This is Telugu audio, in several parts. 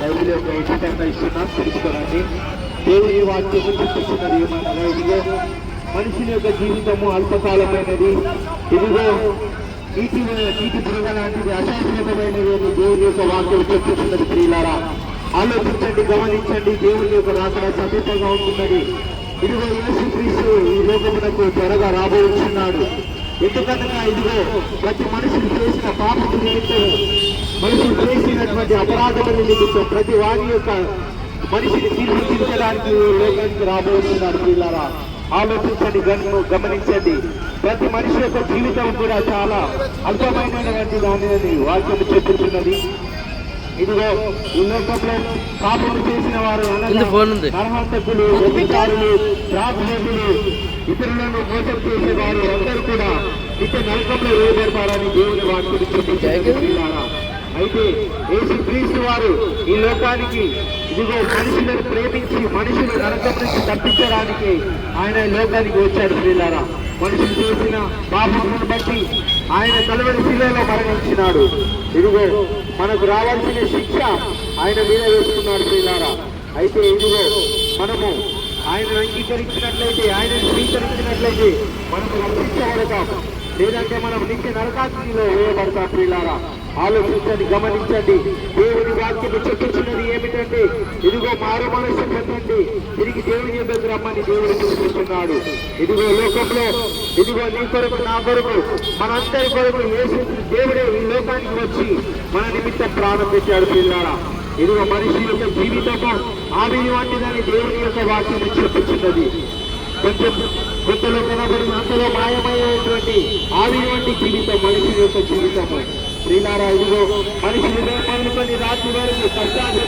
బైబిల్ యొక్క ఎడిటంగా ఇస్తున్నాను, తెలుసుకోనండి. దేవుని వాక్యము చూపిస్తున్నది ఏమనగా, ఇదిగో మనుషుని యొక్క జీవితము అల్పకాలమైనది, ఇదిగో నీటి బురద లాంటిది, అశాశ్వతమైనది అని దేవుని యొక్క వాక్యం చెప్తున్నది. ప్రియులారా, ఆలోచించండి, గమనించండి. దేవుని యొక్క రాకడ సమీపంగా ఉంటున్నది. ఇదిగో యేసుక్రీస్తు ఈ లోకమునకు త్వరగా రాబోతున్నాడు. ఎందుకనగా ఇదిగో ప్రతి మనుషులు చేసిన పాపము నిమిత్తం, మనుషులు చేసినటువంటి అపరాధముల నిమిత్తం ప్రతి వారి యొక్క మనిషిని తీర్చిదిద్దడానికి లోకానికి రాబోతున్నాడు. ప్రియులారా, ఆలోచించండి, గమనించండి. ప్రతి మనిషి యొక్క జీవితం కూడా చాలా అల్పమైనటువంటి దానిని వాక్యం చెప్పుతున్నది. ఇదిగో ఈ లోకంలో పాపము చేసిన వారు, నరహంతకులు, వ్యభిచారులు, ద్రాక్షలు, ఇతరులను మోసం చేసేవారు అందరూ కూడా నిత్య నరకంలో వేయబడతారని దేవుని వాక్యం చెప్పించారు. అయితే యేసుక్రీస్తు వారు ఈ లోకానికి ఇదిగో మనుషులను ప్రేమించి మనుషులు నరకం నుంచి తప్పించడానికి ఆయన లోకానికి వచ్చాడు. ప్రియులారా, మనుషులు చేసిన పాపములను బట్టి ఆయన కలువరి శిలువలో మరణించినాడు. ఇదిగో మనకు రావాల్సిన శిక్ష ఆయన మీద వేసుకున్నాడు. ప్రియులారా, అయితే ఇదిగో మనము ఆయనను అంగీకరించినట్లయితే, ఆయనను స్వీకరించినట్లయితే మనము రక్షించబడతాం, లేదంటే మనం నిత్య నరకాగ్నిలో వేయబడతాం. ప్రియులారా, ఆలోచించండి, గమనించండి. దేవుని వాక్యము చెప్పుచున్నది ఏమిటంటే, ఇదిగో మారు మనస్సు పొందండి, తిరిగి దేవుని యొద్దకు రమ్మని దేవుడు చూస్తున్నాడు. ఇదిగో లోకంలో ఇదిగో నీ కొరకు, నా కొరకు, మనందరి కొరకు యేసు దేవుడే ఈ లోకానికి వచ్చి మన నిమిత్తం ప్రాణం పెట్టాడు. పిల్లారా, ఇదిగో మనిషి యొక్క జీవితము ఆవిరి వంటిదని దేవుని యొక్క వాక్యము చెప్పుచున్నది. కొంతలో కనబడిన అంతలో మాయమయ్యేటువంటి ఆవిరి వంటి జీవితం మనిషి యొక్క జీవితము. ప్రియులారా, ఇదిగో మనుషులు పనుకొని రాత్రి వరకు కష్టాలు,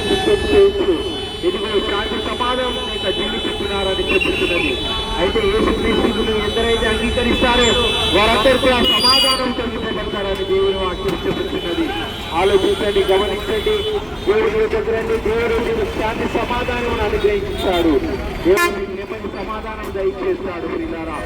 ఇదిగో శాంతి సమాధానం లేక జీవిస్తున్నారని చెబుతున్నది. అయితే యేసుక్రీస్తును ఎందరైతే అంగీకరిస్తారో వారందరూ కూడా సమాధానం కలిగించబడతారని దేవుని వాక్యం చెబుతున్నది. ఆలోచించండి, గమనించండి. దేవుని యొక్క రండి, దేవుడు మీకు శాంతి సమాధానం అనుగ్రహిస్తాడు. దేవుడు నెమ్మది సమాధానం దయచేస్తాడు. ప్రియులారా,